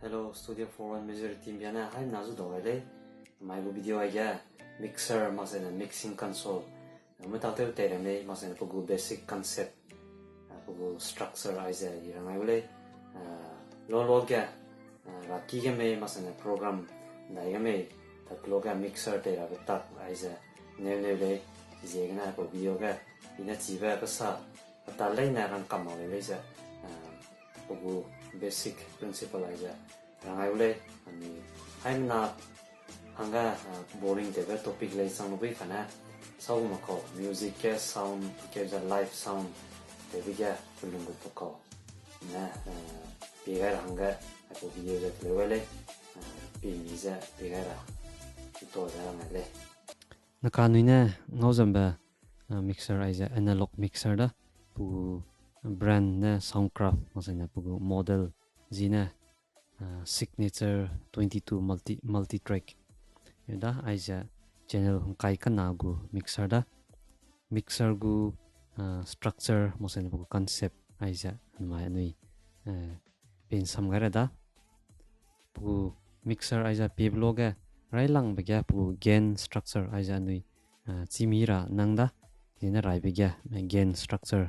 Hello, Studio 41 Missouri team biana hai nazu dogale mai bu video aja mixer masena mixing console me taute tereme masena pugu basic concept pugu structure aja irangai ule lo ga raki ga me masena program dai ga me tak loga mixer tera tak aja ne jegna ko video ga ina chiba ka sa ta leina ran kamale leja pugu basic principle aja rangai ule ani haim na hanga boring tebe topic lai sang bai kana sau mako music ke sound ke ja live sound tebe ga pulungu poko na bigar hanga aku video ja lewele pimiza bigara ito ja ngale nakanina ngozamba mixer aja analog mixer da pu brand na Soundcraft masanya pugu model zina signature 22 multi track da aja channel kai kana gu mixer gu structure masanya pugu concept aja mai nui pin samgara da pugu mixer aja pibloga railang begya pugu gain structure aja nui chimira nangda zina rai begya gain structure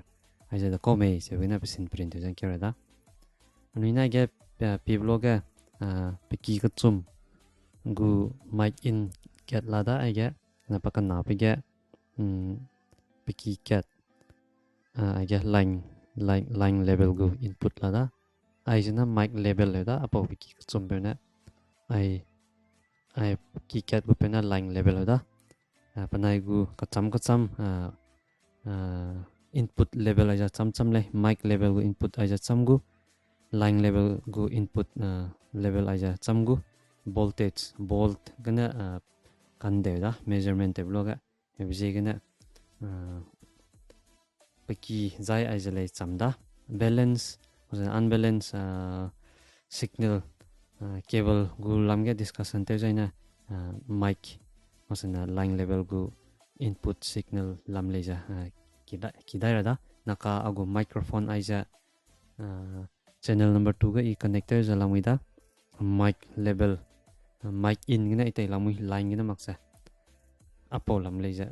aja da kome se wena pesin print jan kera da nuina ge pibloga piki kachum gu mic in get lada aja na pakan na pege piki cat aja line level gu input lada aja na mic level lada apo piki kachum bena ai piki cat gu pena line level lada panai gu kacham input level aja cham le mic level gu input aja cham gu line level gu input level aja cham gu voltage volt gana kan de da measurement de bloga ebje gana paki zai aja le cham da balance or unbalance signal cable gu lamge discussion te jaina mic masana line level gu input signal lam leja kidai rada naka agu microphone aja channel number 2 ga i connector jalamida mic level mic in gina itai lamui line gina maksa apo lam leja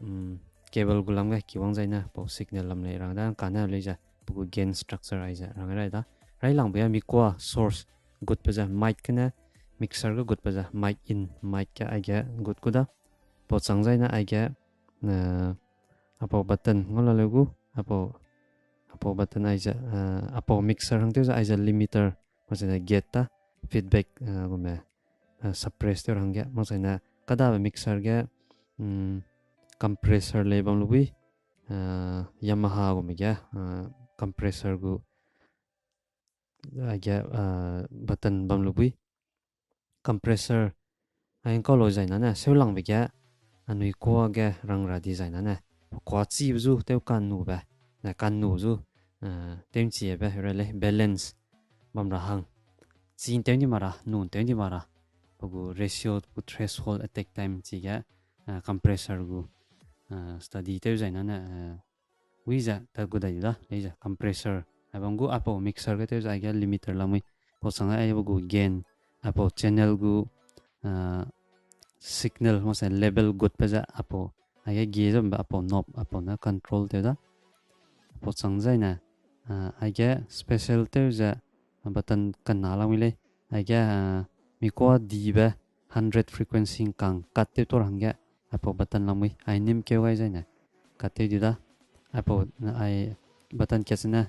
cable gulam ga kiwang jaina po signal lam le rang da kana leja pugu gain structure aja rang ra da rai lang bya mi kwa source good paja mic kana mixer ga good paja mic in mic ka aja good kuda po chang jaina aja apo button ngola legu apo button aja apo mixer hang te aja limiter masana gate ta feedback gume suppress te hang ya masana kada mixer ga compressor le bam lubi Yamaha gume ya compressor gu aja button bam lubi compressor ain ko lo jaina na seulang be ya anui ko ga rang ra design na kwa chi zu te kan nu ba na kan nu zu tem chi ba rele balance bam ra hang chin tem ni mara nun tem ni mara pugu ratio pu threshold attack time chi ga compressor gu study te jaina na wiza ta gu dai da leja compressor abangu apo mixer ga te ja limiter lamui po sanga ai bu gain apo channel gu signal mose level good paja apo aya gizam ba apo knob apo na control te da apo changjai na aya special te ja button kana la mile aya mi ko di ba 100 frequency kang kat te tor hangya apo button la mui ai nim ke wai jai na kat te di da apo ai button ke na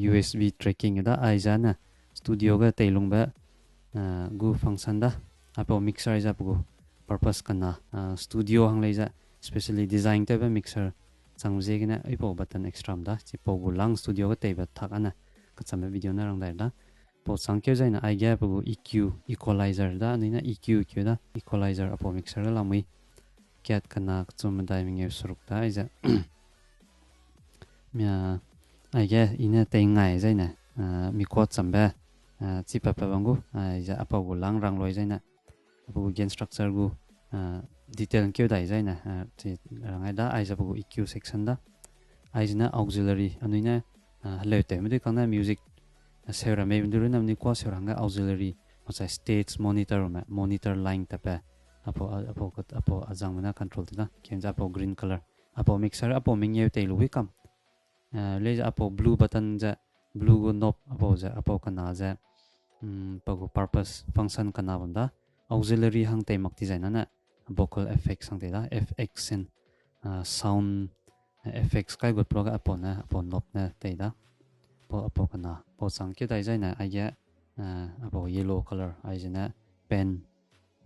USB tracking da ai jana studio ga tailung ba gu function da apo mixer ja pugu purpose kana studio hang leja specially design te ba mixer changje gina ipo button extra da chipo gulang studio ga te ba thakana kachame video na rang da po changke jaina ai ga pugu EQ equalizer da nina EQ kyo da equalizer apo mixer la mui cat kana chum dai ming e suruk da ja mya ai ga ina te ngai jaina mi ko chambe chipa pa bangu ja apo gulang rang loi jaina apo gain structure gu detail kyo dai jaina rangai da ai jabu EQ section da ai jina auxiliary anuina hello te me kana music sera me dulu nam ni kwa sera nga auxiliary masa states monitor line tape apo azang mana control ta kenja apo green color apo mixer apo mingye te lu kam le apo blue button ja blue go knob apo kana ja pago purpose function kana banda auxiliary hang te mak design na vocal effects hang te da fx and sound effects kai got proga apo knob na te da apo kana po sang ke dai jai na ai apo yellow color ai jena pen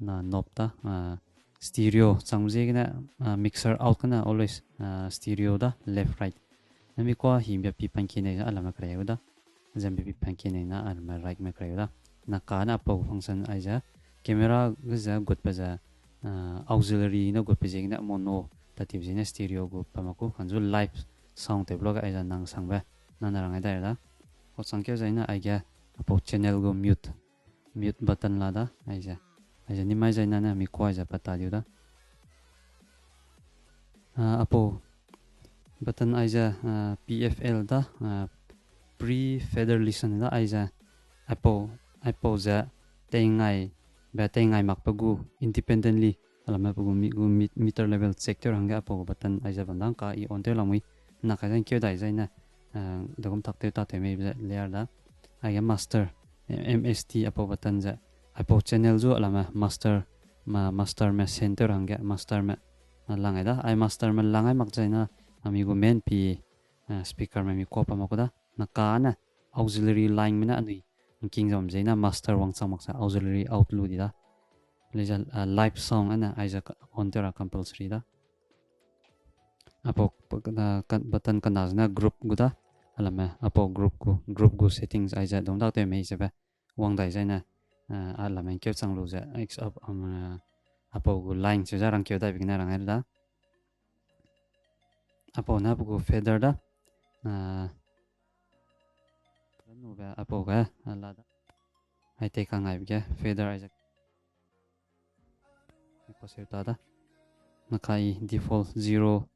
na knob ta stereo changje na mixer out kana always stereo da left right nami kwa himbya pi panki nei alama krayo da zambi pi panki nei na alama right me krayo da na kana apo function ai ja camera ga got pa ja auxiliary na got pa jeng na mono tatib jena stereo go pamaku kanju live sound te blog ai ja nang sangba na narang ai da ko sangkyo jaina ai ga apo channel go mute button la da ai ja ni mai jaina na mi kwa ja pata diu da apo button ai ja pfl da pre feather listen da ai ja apo ja tengai makpagu independently alama pagu meter level sector hanga apo button ai ja bandang ka I on te lamui na ka jan kyo dai jaina dogom takte ta te me layer da ai master mst apo button ja apo channel jo alama master ma center hanga master ma langai da ai master ma langai mak jaina amigo main pi speaker ma mi ko pa makoda na kana auxiliary line mina anui king jom jaina master wang chang maksa auxiliary out lu di da leja live song ana ai ja on tera compulsory da apo button kana na group guda alama apo group go settings ai ja dong da te me sebe wang dai jaina alama kyo chang lu ja x up apo go line se jarang kyo dai bigna rang da apo na go feather da no ba apo ga ala da ai te kang ai bige feather ai ja ko se ta da nakai default 0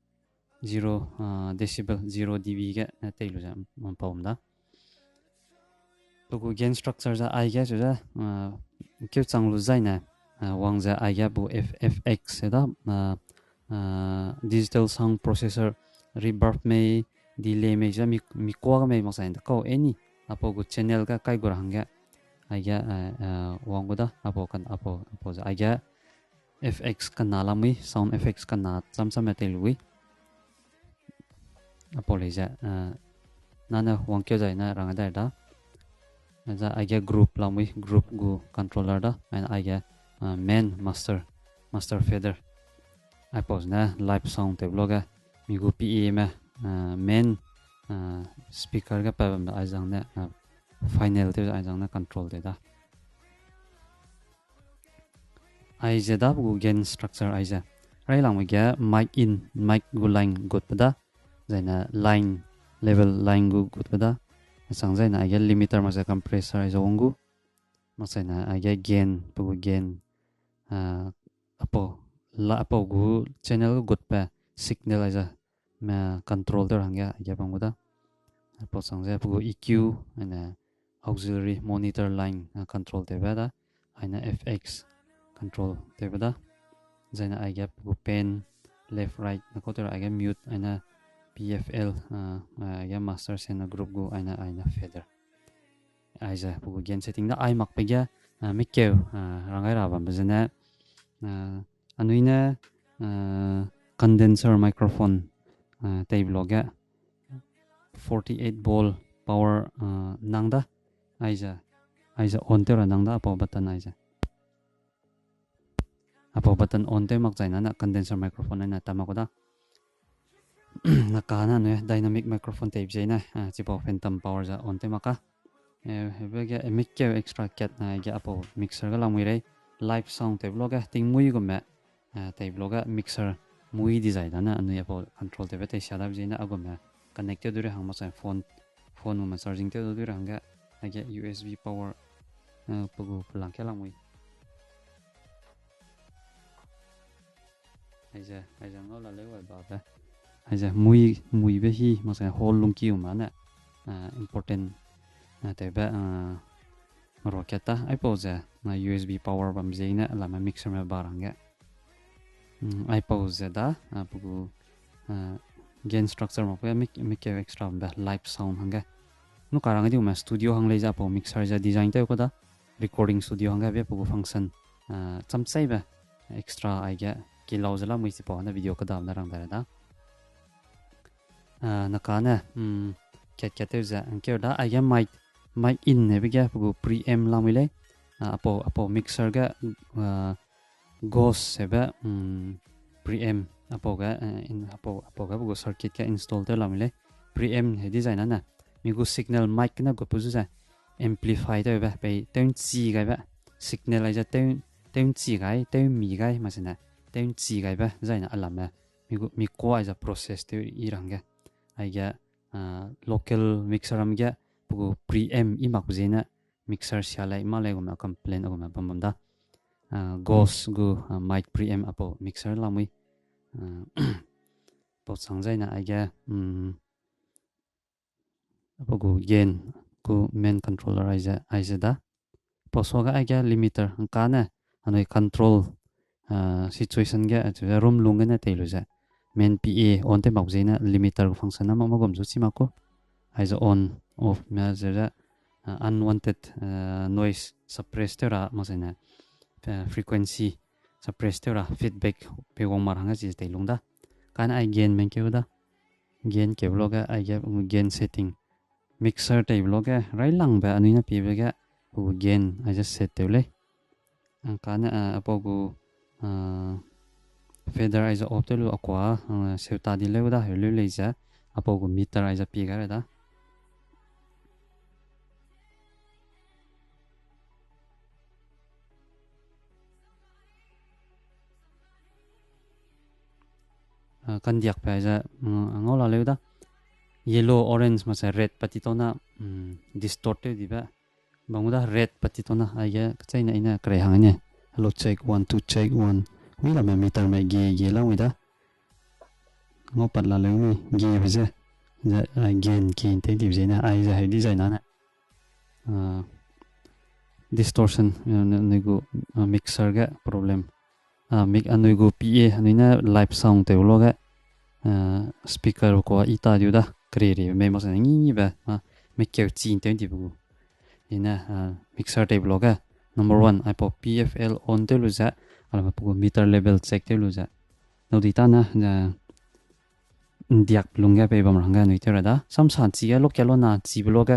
decibel 0 dB ga te lu ja pom da to gain structure za ai ga ja kyo chang lu zaina wang za ai ga bu fx da digital sound processor reverb me delay me ja mi ko ga me ma sa ko any apo go channel ga kai go hanga ai ga wang go da apo za ai ga fx kana lamui sound effects kana chamcham te lui apo le ja nana wang kyo jaina rang da da za ai ga group lamui group go controller da and ai ga main master feather I pause na live sound te bloga mi go pe ma main speaker ga pa ai jang na final te ai jang na control te da ai ja da go gain structure ai ja rai lang ga mic in mic go line got pada zaina line level line go got pada sang zaina ai ga limiter ma ja compressor ai jongu ma saina ai ga gain pu gain apo gu channel got pa signal ai ja ma control ter hangya ai ga panguda apo sang ja pu eq and auxiliary monitor line control te bada aina fx control te bada zaina ai ga pu pen left right na ko ter ai ga mute aina pfl ai ga master sen group go aina feather ai ja pu gain setting da ai mak pe ga mikkew rangai ra ba bajana anuina condenser microphone te bloga 48 volt power nangda ai ja on te ra nangda apo button ai ja apo button on te mak jaina na condenser microphone na tamakoda na kana ne dynamic microphone te jaina chipo phantom power ja on te maka hebega mic extra cat na ga apo mixer ga lamui re live sound te bloga ting mui go me te bloga mixer mui design na anu apo control te bete shadab jaina ago me connected dure hang ma sa phone ma charging te dure hanga age usb power pugu pulang ke lamui aja ngola lewa ba ba aja mui be hi ma sa hol lung ki ma na important te ba rocket ta ai pause na USB power bam zeina lama mixer me baranga ai pause da pugu gain structure mo ko mic extra ba live sound hanga no karang di ma studio hang leja po mixer ja design ta ko da recording studio hanga be pugu function chamchai ba extra ai ga kilau jala mui si po na video ko da na rang da nakana ket za anker da ai ga mic in ne be ga pugu preamp lamile apo mixer ga ghost seba preamp apo ga pugu circuit ka install te lamile preamp he design na migu signal mic na go puzu za amplify te ba pe ten chi ga ba signal ai ja ten chi ga ten mi ga ma sena ten chi ga ba zaina alama mi ko ai ja process te iranga ai ga local mixer am ga pugu preamp i mak zena mixer sialai malai go ma complain go ma bam da ghost go mic preamp apo mixer lamui po sangzaina ai ga apo go gain go main controller ai ja da po so ga ai ga limiter kana anoi control situation ga room lunga na te lu ja main pa on te mak zena limiter function ma gom zu chi ma ko ai ja on off ma ja unwanted noise suppress te ra ma sena frequency suppress te ra feedback pe gong mar hanga ji te lungda kana ai gain men ke da gain ke bloga ai ga gain setting mixer te bloga rai lang ba anina pi ga gain ai just set te le kana apogu fader ai ja off te lu akwa seuta di le da helu le ja apogu meter ai ja pi ga da kan diak pa ja ngola le da yellow orange ma sa red patitona distorted di ba banguda red patitona ai ga chaina ina kre hangane hello check 1 2 check 1 wi la meter mai ge la wi da ngo pat la le ni ge ba ja gain kin te di na ai ja hai design na distortion ne go mixer ga problem mic anoi go pa anina live sound te loga speaker ko ita diu da kreri me ma sa ni ba mic ke chin te di bu ina mixer te loga number 1 ipo pfl on te lu za ala pu meter level check te lu za no di ta na diak lunga pe bam ranga ni te ra da sam san chi ga lokelo na chi bloga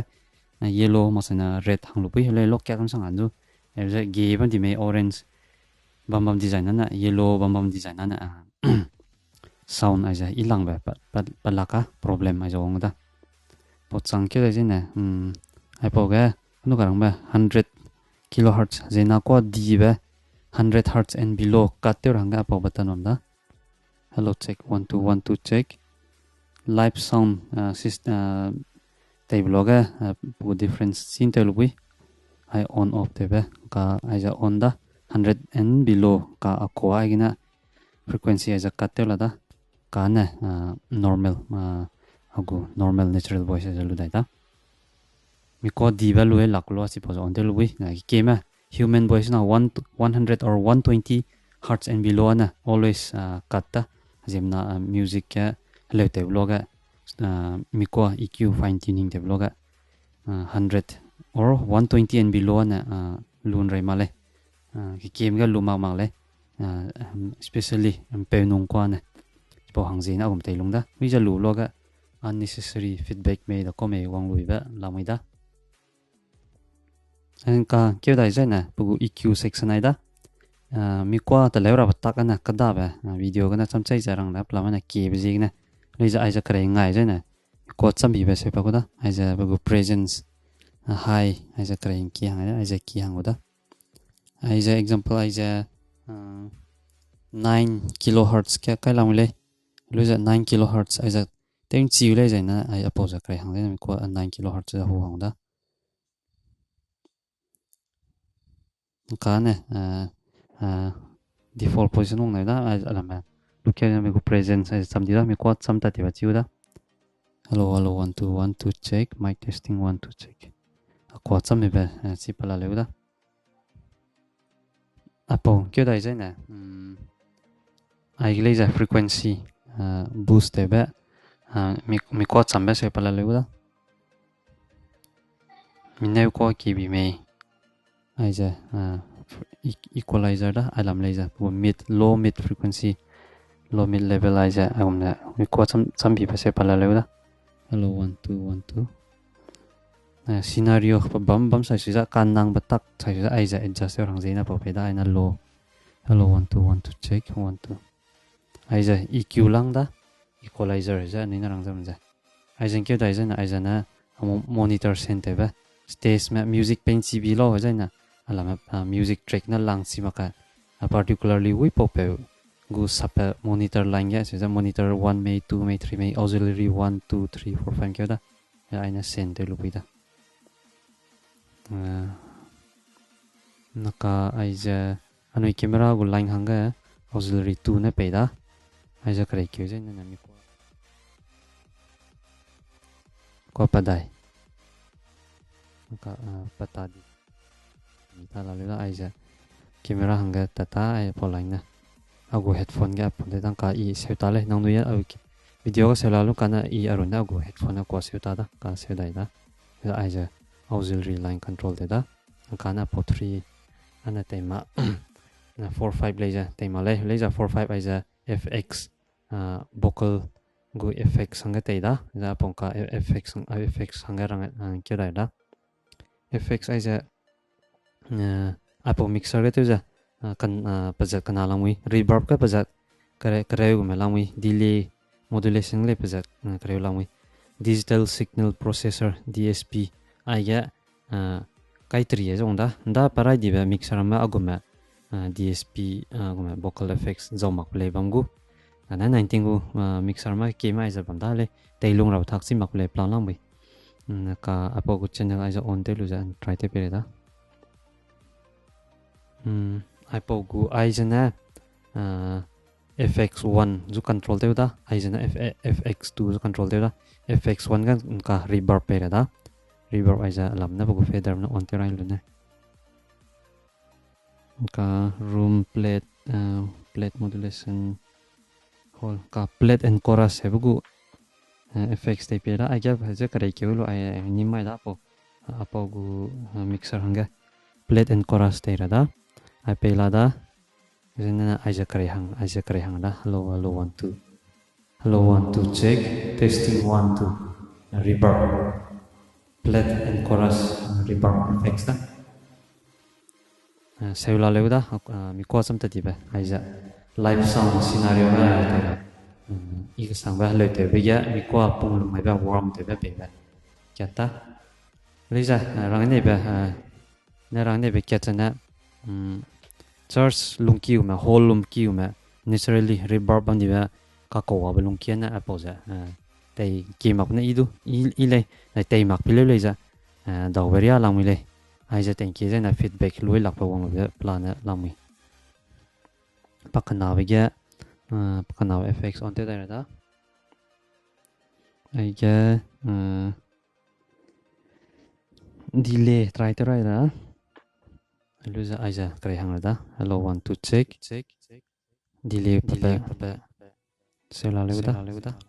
yellow ma sa na red hang lu pi le lokya kan sang an du e ge ban di me orange bam design na yellow bam design na sound aja ilang ba palaka problem aja ong da pot sang ke de ne ai po ga no karang ba 100 kilohertz zena ko di ba 100 hertz and below kat te ranga po batan on da hello check 1 2 1 2 check live sound system tai bloga po difference sin te lubi ai on off te ba ka aja on da 100 and below ka akwa gina frequency as a katela da kana normal agu normal natural voice as a ludai da mi ko di value laklo si po on delui na kema human voice na 100 or 120 hertz and below na always katta jemna music ka lete vloga mi ko EQ fine tuning de vloga 100 or 120 and below na lun rai male ki kem ga luma mang le especially pe nong kwa na po hang zina gum te lungda mi ja lu loga unnecessary feedback me da ko me wang lui ba la mai da an ka ke dai zena pu EQ section ai da mi kwa ta le ra ta kana ka da ba video ga na cham chai jarang la pla na ke bi na le ja ai ja kare ngai zena ko cham bi ba se pa ko da ai ja bu presence high ai ja kare ki hang ai ja ki hang da ai ja example ai ja 9 kilohertz kya kai lamule lo ja 9 kilohertz ai ja teng chi le ja na ai apo ja krai hang le ko 9 kilohertz ja hu hang da ka ne default position ong na da ai ala ma lu kya me ko presence ai sam di da me ko sam ta ti ba chi da hello 1 2 1 2 check mic testing 1 2 check qua chăm về chỉ phải là liệu đó Apple kiểu đây thế nè ai lấy ra frequency boost để bé mi qua chăm bé sẽ phải là liệu đó mình nêu qua kỳ bị mày ai ra equalizer đó ai làm lấy ra low mid frequency low mid level ai ra ai cũng nè mi qua chăm bị sẽ phải là liệu đó hello 1 2 1 2 scenario bấm sai suy ra can năng bật tắc sai suy ra ai ra adjust orang zina po peda ai na low hello 1 2 1 2 check 1 2 ai ra EQ lang da equalizer ra ni na rang zam ra ai ra kêu dai ra na ai ra na monitor center ba stage ma music pen chi bi lo ra na ala ma music track na lang si maka particularly we pop gu sap monitor line ya so monitor 1 may 2 may 3 may auxiliary 1 2 3 4 5 kêu da ya ai na center lu bi da naka ai ra anoi camera gu line hanga auxiliary 2 na pe da ai ra kare kêu je na mi ko padai naka pata di ta la le ai ra camera hanga tata ai po line na agu headphone ga pon de dang ka I seuta le nang nu ya video ga sela lu kana I aruna agu headphone ko seuta da ka se dai da ai ja auxiliary line control de da kana po 3 ana tema na 4 5 leja tema leja 4 5 ai ja fx vocal gu fx hanga te da ja pongka fx hanga rang kya dai da fx ai ja Apple mixer ga te ja kan pajat kana langwi reverb ka pajat kare gu me langwi delay modulation le pajat kare langwi digital signal processor DSP ai ga kai tri ya jong da parai di ba mixer ma aguma DSP aguma vocal effects zomak play bamgu ana 19 gu mixer ma ke ma isa bam da le tailung rau thak si mak le plan langwi ka Apple gu channel ai ja on te lu ja try te pere da Apple gu ai jana FX1 zu control te da ai jana FX2 zu control te da FX1 ka reverb pe da reverb ai ja lam na bu fader na on te rai lu ne ka room plate modulation hol ka plate and chorus he bu FX te pe da ai ga ja kare ke lu ai ni mai da Apple gu mixer hanga plate and chorus te ra da ai pe la da jena ai ja kare hang da hello 1 2 hello 1 2 check testing 1 2 reverb plate and chorus reverb effects da seula leuda mi ko sam ta di ba ai ja live sound scenario ba ta I ka sang ba le te be ya mi ko pung lu mai ba warm te ba be ba kya ta le ja rang ne ba na rang ne be kya chana church lungkiu ma whole lungkiu ma naturally reverb bang di ba ka ko wa lungkia na Apple ja tay ki mak na idu I le na tay mak pile le ja da veria lang mi le ai ja thank you na feedback lui lak pa wong le plan lang mi pakana be ga pakana FX on te da da ai ga delay try to right da Luza aja kare hang da hello 1 2 check delay pa sela le da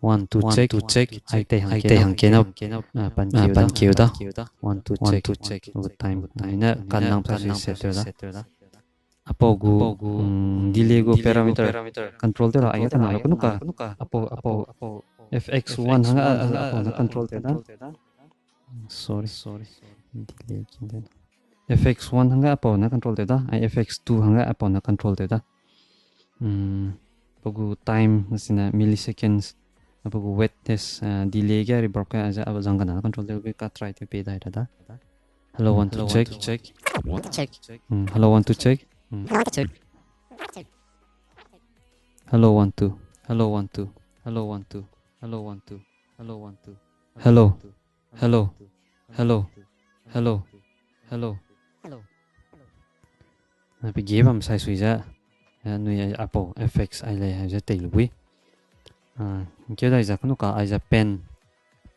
1 2 check ai te hang ke na pan kiu da 1 2 check good time na kan nang pa set da apo gu delay go parameter control te ra ai ta na ko ka apo fx1 hang apo na control te da sorry delay kin FX1 hanga apo na control te da FX2 hanga apo na control te da pogu time sina milliseconds pogu wetness delay ga reverb ka aja aba janga na control te ka try te pe da hello 1 2 check hello 1 2 check hello 1 2 hello 1 2 hello 1 2 hello 1 2 hello 1 2 hello bị ghé vào sai suy ra nuôi Apple FX ai lấy hay ra tiền lụi cái này giờ nó có ai ra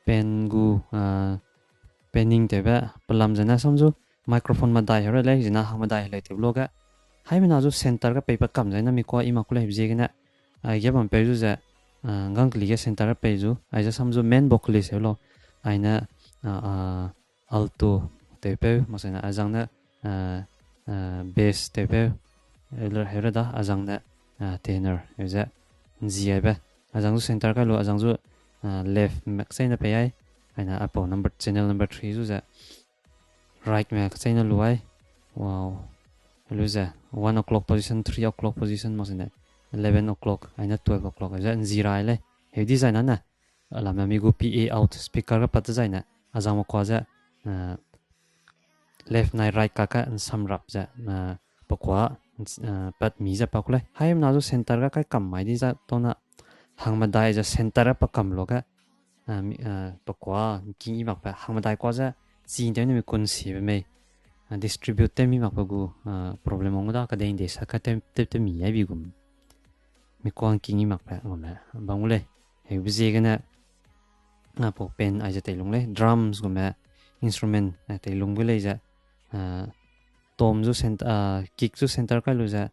pen gu penning te ba palam jana samju microphone ma dai hore le jina hang ma dai le te bloga hai mena ju center ka paper kam jana mi ko ima kule je gina ai ge bam pe ju za gang kli ge center pe ju ai ja samju main vocalist helo aina alto te pe masana azang na bass te pe eler hera da azang na tenor ja zia ba azang ju center ka lo azang ju left max na pe ai aina apo number channel number 3 ju za right max na luai wow luza 1 o'clock position 3 o'clock position masina 11 o'clock aina 12 o'clock ja zira ile he design na alama mi go pa out speaker ka pat zaina azang ko za left night right kaka samrap ja pakwa pat mi ja pakule haim na jo center ka kai kam mai di ja tona hangma dai ja center pa kam loga pakwa ki mak pa hangma dai ko ja ji de ni kun si me distribute mi mak pagu problem ong da ka de inde sa ka te mi ai bi gum mi ko an ki mak pa ngom bangule he bi je gana po pen ai ja te long le drums gum instrument te long le ja tom ju center kick ju center ka lu ja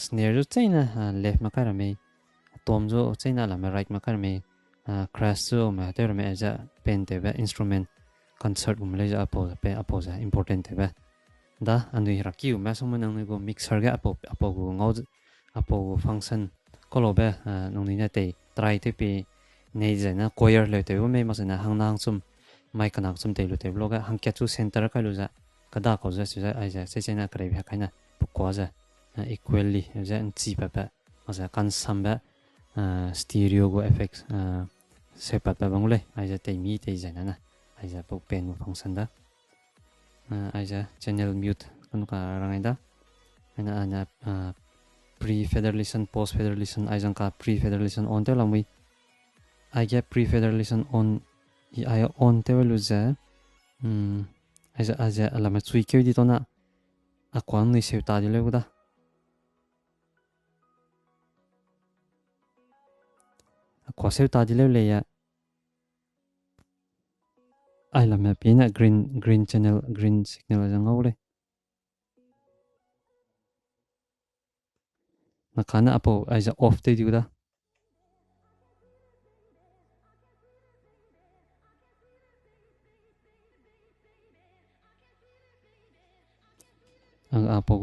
snare ju chaina left ma ka me tom ju chaina la me right ma ka me crash ju ma te me ja pen te ba instrument concert gum le ja apo ja important te ba da andu hira ki ma so ma nang go mixer ga apo go ngau apo function kolo ba nong ni na te try te pe nei ja na choir le te me ma sa na hang nang sum mai kanak sum te lu te bloga hang kya chu center ka lu ja kada ko ja se ja ai ja se na kre bha kaina pukwa ja equally ja an chi pa pa ma sa kan sam ba stereo go effects se pa pa bangule ai ja te mi te ja na ai ja po pen function da ai ja channel mute kan ka rangai da ana pre feather listen post feather listen ai jang ka pre feather listen on te lamui ai get pre feather listen on I on te lu za aja alama chui keu di tona akwang ni seu ta di le da akwa seu ta di le ya ai lama pina green channel green signal ja ngau le na kana apo aja off te di da apo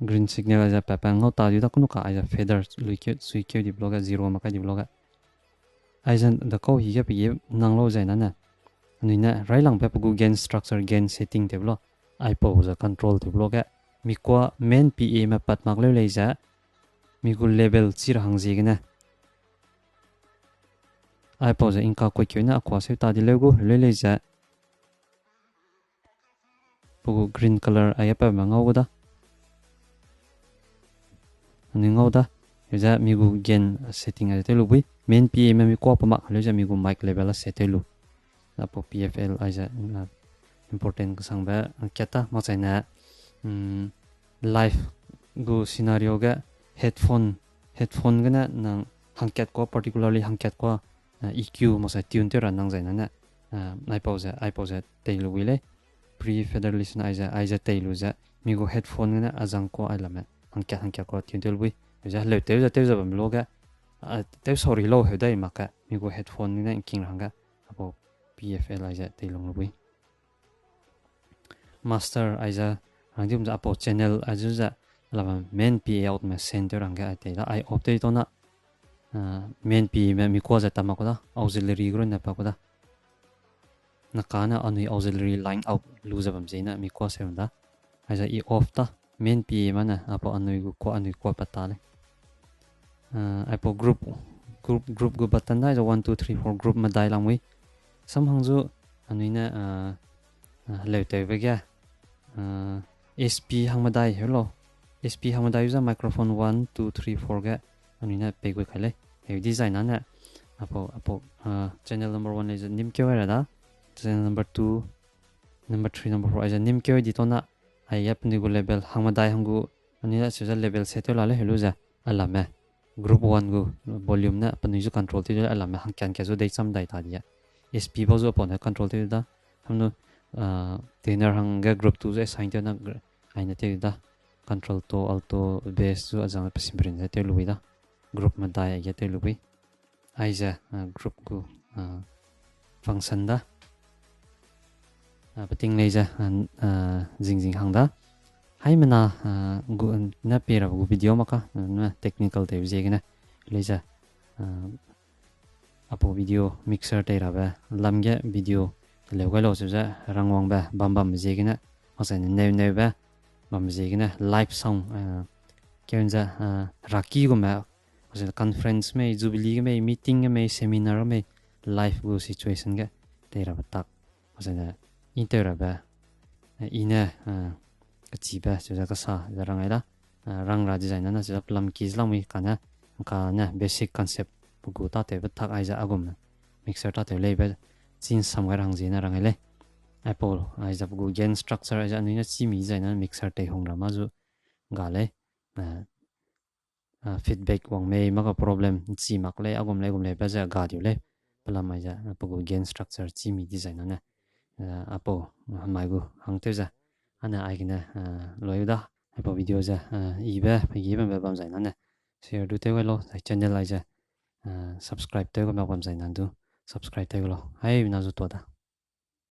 green signal aja papa ngau ta di da kuno ka aja feather luike sui keu di bloga zero ma ka di bloga aja da ko hi ga pi nang lo ja na na ni na rai lang pa gu gain structure gain setting te blo ai po za control te bloga mi kwa main pa ma pat mak le ja mi gu level chir hang ji gna ai po za inka ko keu na kwa se ta di le gu le ja pugu green color ayapa mangau da ani ngau da ja migu gen setting ate lu bui main pm mi ko pa mak le ja migu mic level set lu apo pfl aja important ka sang ba kyata ma chaina live go scenario ga headphone gana nang hangket ko particularly hangket ko eq ma sa tune te ran nang jaina na ai pause te lu wile pre feather listen aja tailu ja migo headphone na azang ko alama hangkya ko tintel bui ja le te ja bam loga te sorry lo he dai maka migo headphone na king ranga apo pfl aja tailong bui master aja rangdim ja apo channel aja ja lama main pa out ma center ranga ate da I update ona main pa ma mi ko ja tamako da auxiliary gro na pa ko da nakana anui auxiliary line out loser bam jena mi ko se da aja I off ta main pa mana apo anui ko patale apo group go button da 1 2 3 4 group ma dai langwi samhang ju anui na leute begya sp hangma dai hello sp hangma dai user microphone 1 2 3 4 ga anui na pegwe khale he design na apo channel number 1 is nim kyo da channel number 2 number 3 number 4 aja nim kyo di tona ai yap ni go level hangma dai hangu ani na se level set la le helu ja alama group 1 go volume na pani ju control ti alama hang kyan ke zo dei sam dai ta dia SP bao giờ bọn control thế đó ham nó trainer hang cái group tu assign thế nó ai nè thế đó control to alto base zo azang pasimrin thế lui đó group mà đại cái thế lui ai ra group ku function đó beting này ra jing jing hang đó hay mà na gu na pera gu video mà cả na technical thế gì cái này lấy ra apo video mixer te ra ba lamge video le ga lo za rangwang ba bam bam je gina asen ne ba bam je gina live song kyen za raki go ma asen conference me jubilee me meeting me seminar me live go situation ga te ra ba tak asen inter ba ina ka chi ba za ka sa za rangai da rang ra design na za lam ki zlam mi kana ka na basic concept gu ta te thak ai za agum mixer ta te lebe chin sam ga rang jina rang ele apple ai za gu gen structure ai za ni na chi mi za na mixer te hong ra ma zu ga le feedback wang me ma ka problem chi mak le agum le ba za ga dio le pala mai za gu gen structure chi mi design na apple mai gu hang te za ana ai gina loi da apple video za i ba ba bam za na share du te lo channel ai za subscribe tới có bao nhiêu giờ nào subscribe tới lo hay nào giúp tôi đã